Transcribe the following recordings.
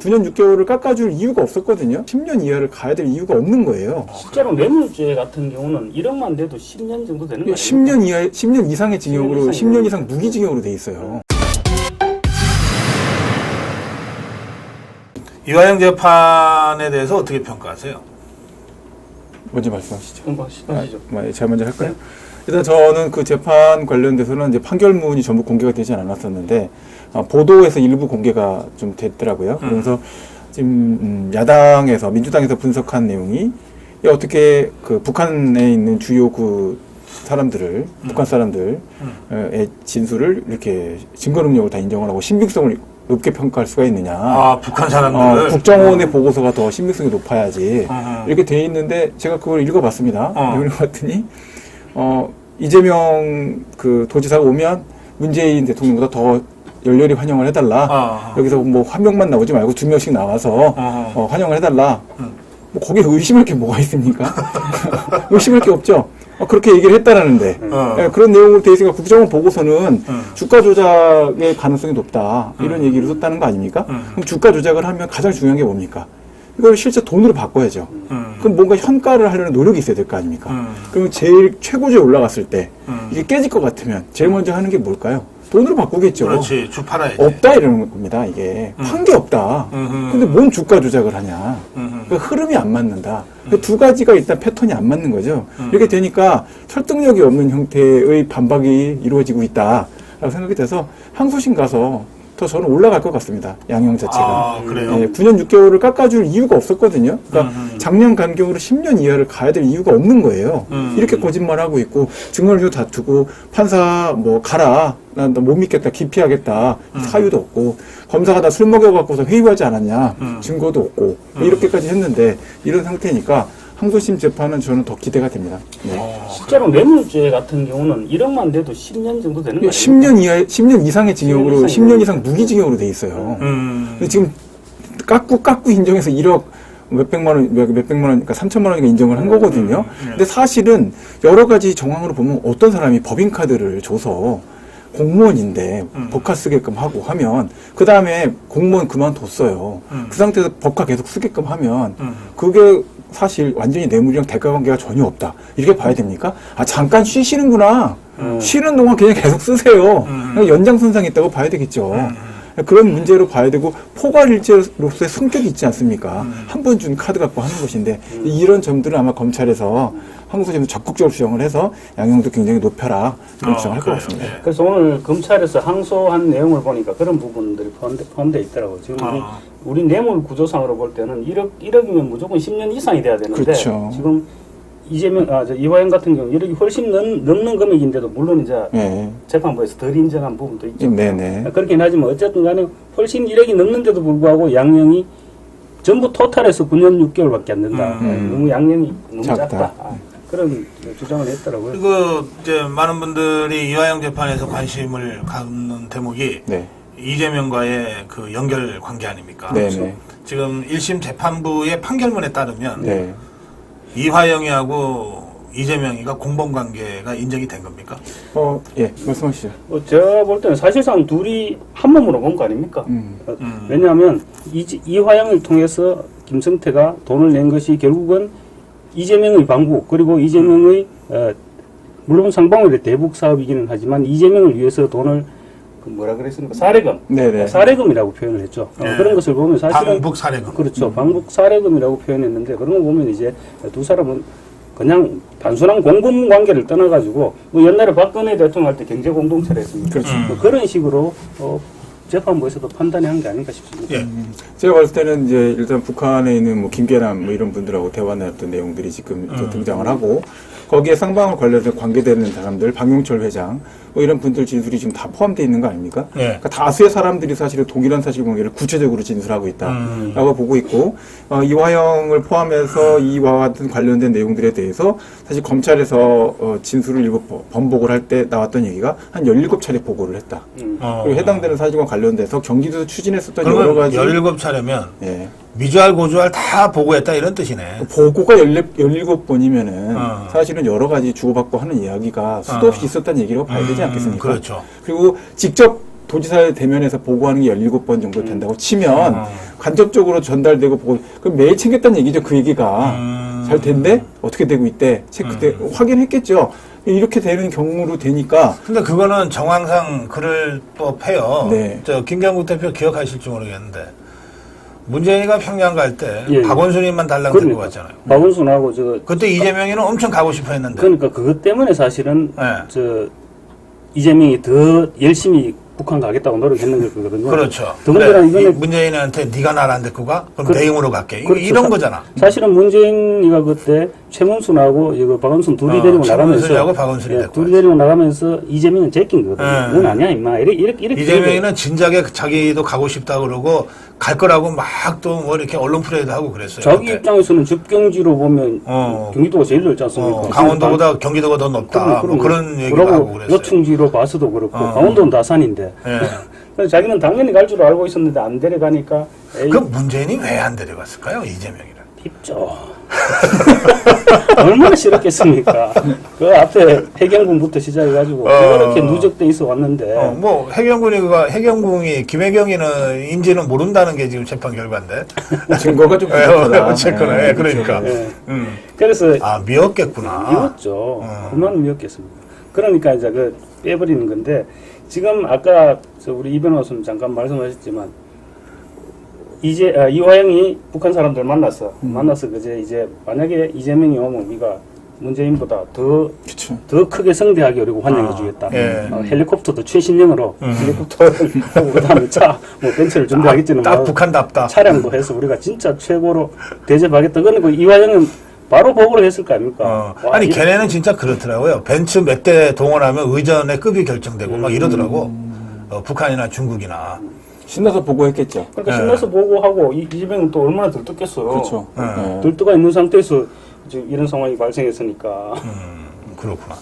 9년 6개월을 깎아줄 이유가 없었거든요. 10년 이하를 가야 될 이유가 없는 거예요. 실제로 뇌물죄 같은 경우는 1억만 돼도 10년 정도 되는 거예요. 10년 이상의 징역으로 10년 이상 무기징역으로 돼 있어요. 이화영 재판에 대해서 어떻게 평가하세요? 먼저 말씀하시죠. 하시죠. 제가 먼저 할까요? 네. 일단 저는 그 재판 관련돼서는 이제 판결문이 전부 공개가 되지 않았었는데 보도에서 일부 공개가 좀 됐더라고요. 그래서 지금 야당에서 민주당에서 분석한 내용이 어떻게 그 북한에 있는 주요 그 사람들을 북한 사람들의 진술을 이렇게 증거 능력을 다 인정을 하고 신빙성을 높게 평가할 수가 있느냐. 아, 북한 사람들을? 국정원의 보고서가 더 신빙성이 높아야지. 이렇게 돼 있는데 제가 그걸 읽어봤습니다. 읽어봤더니 이재명 그 도지사가 오면 문재인 대통령보다 더 열렬히 환영을 해달라. 여기서 뭐 한 명만 나오지 말고 2명씩 나와서 환영을 해달라. 뭐 거기에 의심할 게 뭐가 있습니까? 의심할 게 없죠. 그렇게 얘기를 했다라는데 그런 내용으로 돼 있으니까 국정원 보고서는 주가 조작의 가능성이 높다 이런 얘기를 썼다는 거 아닙니까? 그럼 주가 조작을 하면 가장 중요한 게 뭡니까? 이걸 실제 돈으로 바꿔야죠. 그럼 뭔가 현가를 하려는 노력이 있어야 될 거 아닙니까? 그럼 제일 최고조에 올라갔을 때 이게 깨질 것 같으면 제일 먼저 하는 게 뭘까요? 돈으로 바꾸겠죠. 그렇지, 주 팔아야지. 없다 이러는 겁니다. 이게 판 게 없다. 근데 뭔 주가 조작을 하냐? 그 흐름이 안 맞는다. 그 두 가지가 일단 패턴이 안 맞는 거죠. 이렇게 되니까 설득력이 없는 형태의 반박이 이루어지고 있다라고 생각이 돼서 항소심 가서 더 저는 올라갈 것 같습니다. 양형 자체가. 그래요? 9년 6개월을 깎아줄 이유가 없었거든요. 그러니까 작년 간격으로 10년 이하를 가야 될 이유가 없는 거예요. 이렇게 거짓말하고 있고 증거를 다투고 판사 뭐 가라. 난 너 못 믿겠다. 기피하겠다. 사유도 없고 검사가 나 술 먹여갖고서 회유하지 않았냐. 증거도 없고 이렇게까지 했는데 이런 상태니까 항소심 재판은 저는 더 기대가 됩니다. 네. 실제로 뇌물죄 같은 경우는 1억만 돼도 10년 정도 되는 거예요. 10년 이상의 징역으로 10년 이상 무기징역으로 돼 있어요. 근데 지금 깎고 인정해서 1억 몇백만 원, 그러니까 3천만 원이니까 인정을 한 거거든요. 근데 사실은 여러 가지 정황으로 보면 어떤 사람이 법인카드를 줘서 공무원인데 법카 쓰게끔 하고 하면 그 다음에 공무원 그만뒀어요. 그 상태에서 법카 계속 쓰게끔 하면 그게 사실 완전히 뇌물이랑 대가관계가 전혀 없다. 이렇게 봐야 됩니까? 잠깐 쉬시는구나. 쉬는 동안 그냥 계속 쓰세요. 연장선상이 있다고 봐야 되겠죠. 그런 문제로 봐야 되고 포괄일죄로서의 성격이 있지 않습니까? 한 번 준 카드 갖고 하는 것인데 이런 점들은 아마 검찰에서 항소심에서 적극적으로 주장을 해서 양형도 굉장히 높여라 이런 주장을 할 것 같습니다. 그래서 오늘 검찰에서 항소한 내용을 보니까 그런 부분들이 포함되어 있더라고요. 지금 우리 뇌물 구조상으로 볼 때는 1억이면 무조건 10년 이상이 돼야 되는데 그렇죠. 지금 이화영 같은 경우 1억이 훨씬 넘는 금액인데도 물론 이제 재판부에서 덜 인정한 부분도 있죠. 네네. 그렇긴 하지만 어쨌든 간에 훨씬 1억이 넘는데도 불구하고 양형이 전부 토탈에서 9년 6개월밖에 안 된다. 너무 양형이 너무 작다. 그런 주장을 했더라고요. 그리고 이제 많은 분들이 이화영 재판에서 관심을 갖는 대목이 이재명과의 그 연결 관계 아닙니까? 네네. 지금 1심 재판부의 판결문에 따르면 이화영이하고 이재명이가 공범관계가 인정이 된 겁니까? 예, 말씀하시죠. 제가 볼 때는 사실상 둘이 한 몸으로 본 거 아닙니까? 왜냐하면 이화영을 통해서 김성태가 돈을 낸 것이 결국은 이재명의 방북 그리고 이재명의 물론 상방울의 대북 사업이기는 하지만 이재명을 위해서 돈을 뭐라 그랬습니까? 사례금. 네네. 사례금이라고 표현을 했죠. 그런 것을 보면 사실은 방북 사례금. 그렇죠. 방북 사례금이라고 표현했는데 그런 거 보면 이제 두 사람은 그냥 단순한 공범 관계를 떠나가지고 뭐 옛날에 박근혜 대통령 할 때 경제 공동체를 했습니다. 그렇죠. 그런 식으로 재판부에서도 판단이 한 게 아닌가 싶습니다. 제가 봤을 때는 이제 일단 북한에 있는 뭐 김계남 뭐 이런 분들하고 대화 나눴던 내용들이 지금 등장을 하고 거기에 쌍방울 관련해서 관계되는 사람들, 박용철 회장 뭐 이런 분들 진술이 지금 다 포함되어 있는 거 아닙니까? 그러니까 다수의 사람들이 사실은 동일한 사실관계를 구체적으로 진술하고 있다라고 보고 있고 이화영을 포함해서 이와 같은 관련된 내용들에 대해서 사실 검찰에서 진술을 일부 번복을 할 때 나왔던 얘기가 한 17차례 보고를 했다. 그리고 해당되는 사실과 관련돼서 경기도에서 추진했었던 여러 가지 17차례면 미주알 고주알 다 보고했다 이런 뜻이네. 보고가 17번이면은 사실은 여러 가지 주고받고 하는 이야기가 수도 없이 있었다는 얘기라고 봐야 되지 않겠습니까? 그렇죠. 그리고 직접 도지사 대면에서 보고하는 게 17번 정도 된다고 치면 간접적으로 전달되고 보고 그럼 매일 챙겼다는 얘기죠. 그 얘기가 잘 된대? 어떻게 되고 있대? 체크돼 확인했겠죠. 이렇게 되는 경우로 되니까. 근데 그거는 정황상 그럴 법해요. 네. 저 김경국 대표 기억하실지 모르겠는데 문재인이가 평양 갈 때 예. 박원순이만 달랑 그러니까. 들고 갔잖아요. 박원순하고 그때 이재명이는 엄청 가고 싶어 했는데. 그러니까 그것 때문에 사실은 네. 저 이재명이 더 열심히 북한 가겠다고 노력했는 거거든요. 그렇죠. 더군다나 그래, 이번에 문재인한테 네가 나를 안 데리고 가? 그럼 그- 내 힘으로 갈게. 그렇죠. 이런 거잖아. 사실은 문재인이가 그때 최문순하고 이거 박원순 둘이 데리고 나가면서 최문순하고 박원순이 데리고 둘이 데리고 나가면서 이재명은 제낀 거거든요. 예. 그건 아니야 임마. 이렇게 이재명이는 진작에 자기도 가고 싶다 그러고 갈 거라고 막 또 뭐 이렇게 언론 플레이도 하고 그랬어요. 자기 그때. 입장에서는 접경지로 보면 경기도가 제일 넓지 않습니까? 강원도보다 경기도가 더 높다. 뭐 그런 얘기도 하고 그랬어요. 요충지로 봐서도 그렇고 강원도는 다산인데 예. 그래서 자기는 당연히 갈 줄 알고 있었는데 안 데려가니까 에이, 그럼 문재인이 왜 안 데려갔을까요? 이재명이를. 힙죠. 얼마나 싫었겠습니까? 그 앞에 해경군부터 시작해가지고 그렇게 누적돼 있어 왔는데 뭐 해경군이 김해경이는 인지는 모른다는 게 지금 재판 결과인데. 증거가 좀 부족하다. 어쨌거나 예, 그러니까. 예. 그래서 아 미웠겠구나. 미웠죠. 얼마나 미웠겠습니까? 그러니까 이제 그 빼버리는 건데 지금 아까 우리 이 변호사님 잠깐 말씀하셨지만 이화영이 북한 사람들 만나서 그제 이제 만약에 이재명이 오면 우리가 문재인보다 더 크게 성대하게 그리고 환영해 주겠다. 예. 헬리콥터도 최신형으로 헬리콥터를 하고 그다음에 뭐 벤츠를 준비하겠지는 딱 북한답다. 차량도 해서 우리가 진짜 최고로 대접하겠다. 그러니까 이화영은 바로 보고를 했을 거 아닙니까? 와, 아니 걔네는 진짜 그렇더라고요. 벤츠 몇 대 동원하면 의전의 급이 결정되고 막 이러더라고. 북한이나 중국이나. 신나서 보고했겠죠. 그러니까 신나서 보고하고 이재명은 또 얼마나 들떴겠어요. 그렇죠. 들떠가 있는 상태에서 지금 이런 상황이 발생했으니까. 그렇구나.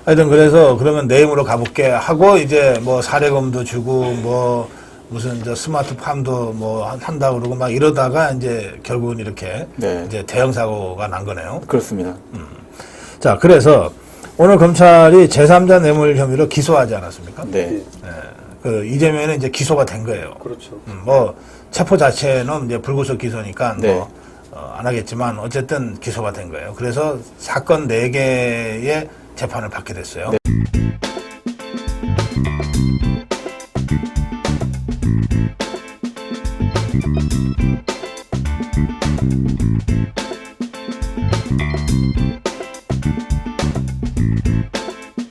하여튼 그래서 그러면 내 힘으로 가볼게 하고 이제 뭐 사례금도 주고 뭐 무슨 저 스마트팜도 뭐 한다 그러고 막 이러다가 이제 결국은 이렇게 네. 이제 대형 사고가 난 거네요. 그렇습니다. 자, 그래서 오늘 검찰이 제3자 뇌물 혐의로 기소하지 않았습니까? 네. 그 이재명은 이제 기소가 된 거예요. 그렇죠. 뭐 체포 자체는 이제 불구속 기소니까 네. 뭐 안 하겠지만 어쨌든 기소가 된 거예요. 그래서 사건 4개의 재판을 받게 됐어요. 네.